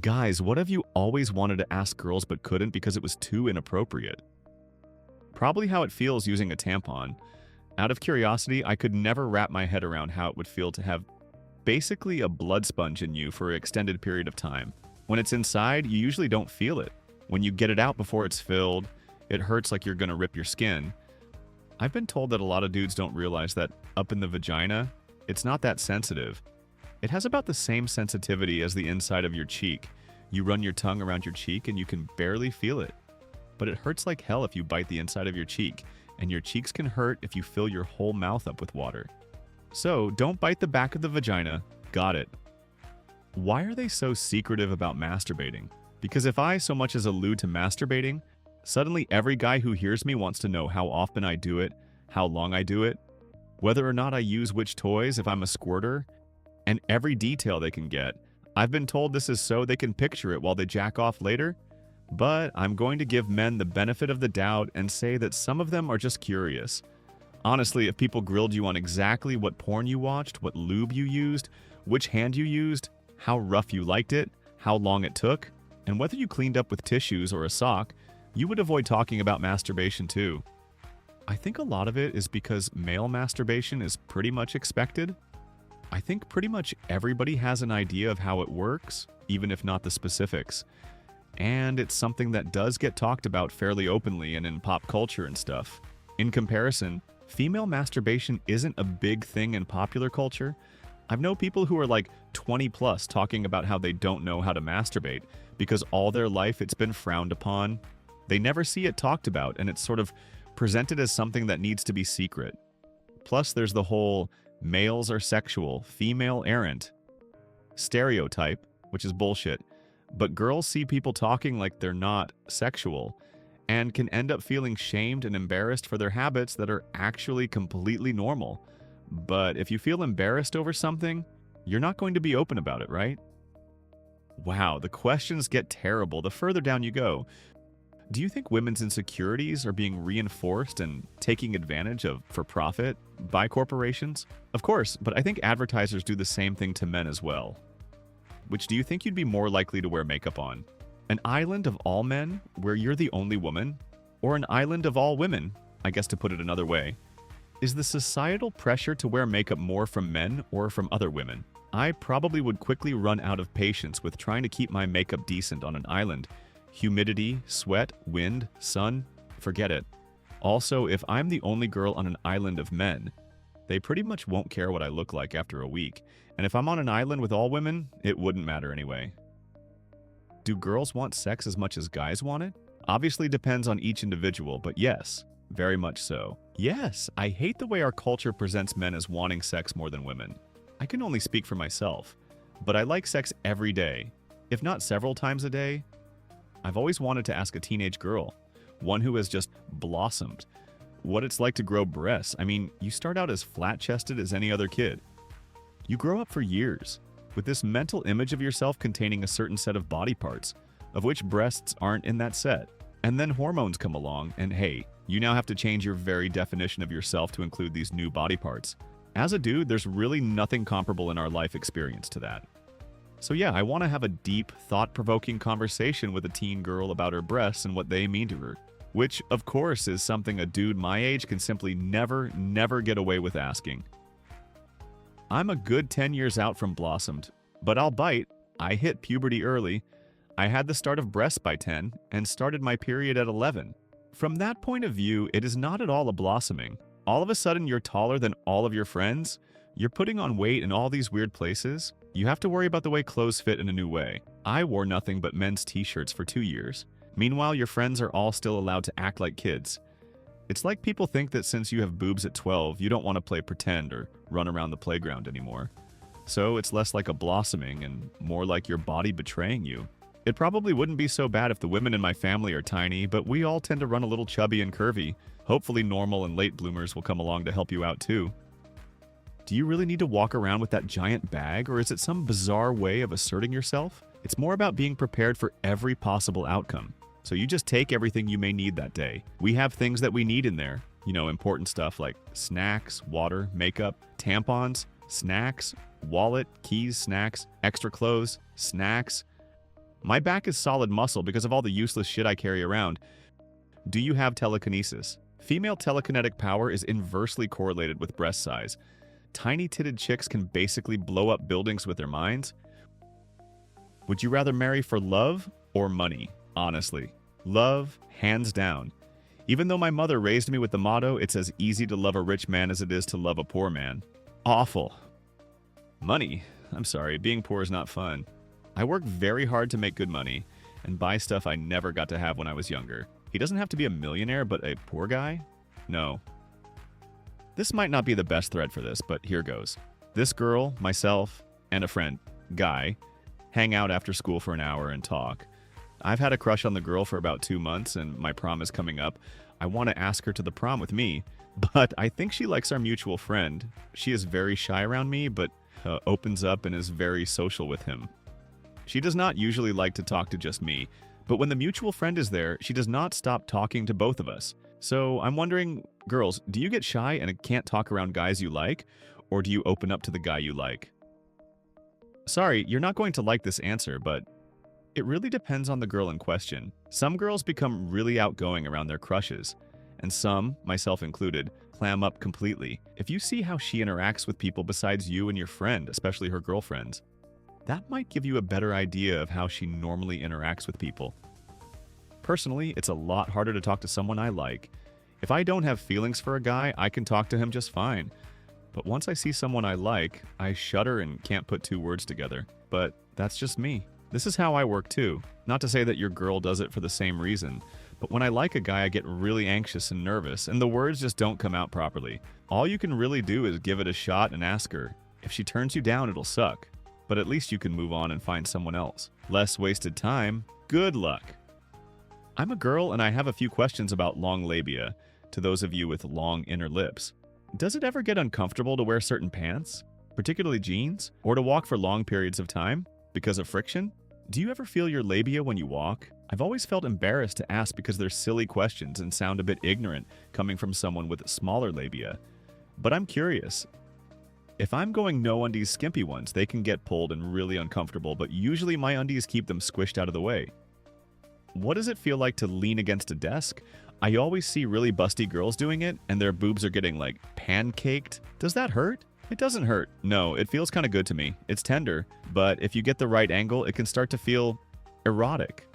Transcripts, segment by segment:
Guys, what have you always wanted to ask girls but couldn't because it was too inappropriate? Probably how it feels using a tampon. Out of curiosity, I could never wrap my head around how it would feel to have basically a blood sponge in you for an extended period of time. When it's inside, you usually don't feel it. When you get it out before it's filled, it hurts like you're gonna rip your skin. I've been told that a lot of dudes don't realize that up in the vagina, it's not that sensitive. It has about the same sensitivity as the inside of your cheek. You run your tongue around your cheek and you can barely feel it. But it hurts like hell if you bite the inside of your cheek, and your cheeks can hurt if you fill your whole mouth up with water. So don't bite the back of the vagina. Got it. Why are they so secretive about masturbating? Because if I so much as allude to masturbating, suddenly every guy who hears me wants to know how often I do it, how long I do it, whether or not I use which toys if I'm a squirter, and every detail they can get. I've been told this is so they can picture it while they jack off later, but I'm going to give men the benefit of the doubt and say that some of them are just curious. Honestly, if people grilled you on exactly what porn you watched, what lube you used, which hand you used, how rough you liked it, how long it took, and whether you cleaned up with tissues or a sock, you would avoid talking about masturbation too. I think a lot of it is because male masturbation is pretty much expected. I think pretty much everybody has an idea of how it works, even if not the specifics. And it's something that does get talked about fairly openly and in pop culture and stuff. In comparison, female masturbation isn't a big thing in popular culture. I've known people who are like 20 plus talking about how they don't know how to masturbate because all their life it's been frowned upon. They never see it talked about, and it's sort of presented as something that needs to be secret. Plus, there's the whole males are sexual, female aren't stereotype, which is bullshit. But girls see people talking like they're not sexual and can end up feeling shamed and embarrassed for their habits that are actually completely normal. But if you feel embarrassed over something, you're not going to be open about it, right? Wow, the questions get terrible the further down you go. Do you think women's insecurities are being reinforced and taking advantage of for profit by corporations? Of course, but I think advertisers do the same thing to men as well. Which do you think you'd be more likely to wear makeup on? An island of all men, where you're the only woman? Or an island of all women, I guess to put it another way? Is the societal pressure to wear makeup more from men or from other women? I probably would quickly run out of patience with trying to keep my makeup decent on an island. Humidity, sweat, wind, sun, forget it. Also, if I'm the only girl on an island of men, they pretty much won't care what I look like after a week. And if I'm on an island with all women, it wouldn't matter anyway. Do girls want sex as much as guys want it? Obviously depends on each individual, but yes, very much so. Yes, I hate the way our culture presents men as wanting sex more than women. I can only speak for myself, but I like sex every day, if not several times a day. I've always wanted to ask a teenage girl, one who has just blossomed, what it's like to grow breasts. I mean, you start out as flat-chested as any other kid. You grow up for years with this mental image of yourself containing a certain set of body parts, of which breasts aren't in that set. And then hormones come along, and hey, you now have to change your very definition of yourself to include these new body parts. As a dude, there's really nothing comparable in our life experience to that. So yeah, I want to have a deep, thought-provoking conversation with a teen girl about her breasts and what they mean to her. Which, of course, is something a dude my age can simply never get away with asking. I'm a good 10 years out from blossomed, but I'll bite. I hit puberty early. I had the start of breasts by 10 and started my period at 11. From that point of view, it is not at all a blossoming. All of a sudden, you're taller than all of your friends. You're putting on weight in all these weird places. You have to worry about the way clothes fit in a new way. I wore nothing but men's t-shirts for 2 years. Meanwhile, your friends are all still allowed to act like kids. It's like people think that since you have boobs at 12, you don't want to play pretend or run around the playground anymore. So it's less like a blossoming and more like your body betraying you. It probably wouldn't be so bad if the women in my family are tiny, but we all tend to run a little chubby and curvy. Hopefully normal and late bloomers will come along to help you out too. Do you really need to walk around with that giant bag, or is it some bizarre way of asserting yourself? It's more about being prepared for every possible outcome. So you just take everything you may need that day. We have things that we need in there. You know, important stuff like snacks, water, makeup, tampons, snacks, wallet, keys, snacks, extra clothes, snacks. My back is solid muscle because of all the useless shit I carry around. Do you have telekinesis? Female telekinetic power is inversely correlated with breast size. Tiny-titted chicks can basically blow up buildings with their minds. Would you rather marry for love or money? Honestly, love, hands down. Even though my mother raised me with the motto, it's as easy to love a rich man as it is to love a poor man. Awful. Money? I'm sorry, being poor is not fun. I work very hard to make good money and buy stuff I never got to have when I was younger. He doesn't have to be a millionaire, but a poor guy? No. This might not be the best thread for this, but here goes. This girl, myself, and a friend, Guy, hang out after school for an hour and talk. I've had a crush on the girl for about 2 months, and my prom is coming up. I want to ask her to the prom with me, but I think she likes our mutual friend. She is very shy around me, but opens up and is very social with him. She does not usually like to talk to just me, but when the mutual friend is there, she does not stop talking to both of us. So I'm wondering, girls, do you get shy and can't talk around guys you like, or do you open up to the guy you like? Sorry, you're not going to like this answer, but it really depends on the girl in question. Some girls become really outgoing around their crushes, and some, myself included, clam up completely. If you see how she interacts with people besides you and your friend, especially her girlfriends, that might give you a better idea of how she normally interacts with people. Personally, it's a lot harder to talk to someone I like. If I don't have feelings for a guy, I can talk to him just fine. But once I see someone I like, I shudder and can't put 2 words together. But that's just me. This is how I work too. Not to say that your girl does it for the same reason, but when I like a guy, I get really anxious and nervous, and the words just don't come out properly. All you can really do is give it a shot and ask her. If she turns you down, it'll suck. But at least you can move on and find someone else. Less wasted time. Good luck. I'm a girl and I have a few questions about long labia, to those of you with long inner lips. Does it ever get uncomfortable to wear certain pants, particularly jeans, or to walk for long periods of time because of friction? Do you ever feel your labia when you walk? I've always felt embarrassed to ask because they're silly questions and sound a bit ignorant coming from someone with smaller labia. But I'm curious. If I'm going no undies skimpy ones, they can get pulled and really uncomfortable, but usually my undies keep them squished out of the way. What does it feel like to lean against a desk? I always see really busty girls doing it, and their boobs are getting, like, pancaked. Does that hurt? It doesn't hurt. No, it feels kind of good to me. It's tender, but if you get the right angle, it can start to feel erotic.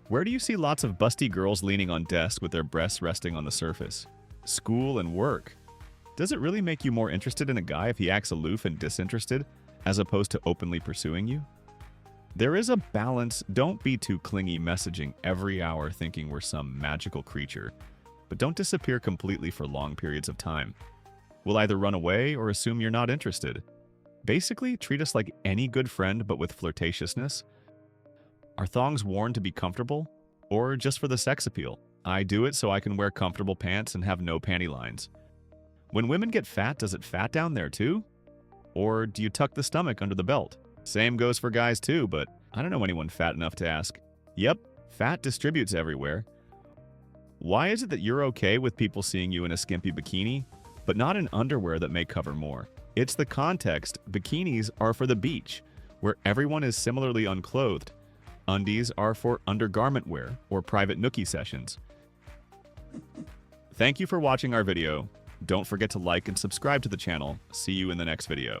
Where do you see lots of busty girls leaning on desks with their breasts resting on the surface? School and work. Does it really make you more interested in a guy if he acts aloof and disinterested, as opposed to openly pursuing you? There is a balance. Don't be too clingy messaging every hour thinking we're some magical creature, but don't disappear completely for long periods of time. We'll either run away or assume you're not interested. Basically, treat us like any good friend but with flirtatiousness. Are thongs worn to be comfortable, or just for the sex appeal? I do it so I can wear comfortable pants and have no panty lines. When women get fat, does it fat down there too? Or do you tuck the stomach under the belt? Same goes for guys too, but I don't know anyone fat enough to ask. Yep, fat distributes everywhere. Why is it that you're okay with people seeing you in a skimpy bikini, but not in underwear that may cover more? It's the context. Bikinis are for the beach, where everyone is similarly unclothed. Undies are for undergarment wear or private nookie sessions. Thank you for watching our video. Don't forget to like and subscribe to the channel. See you in the next video.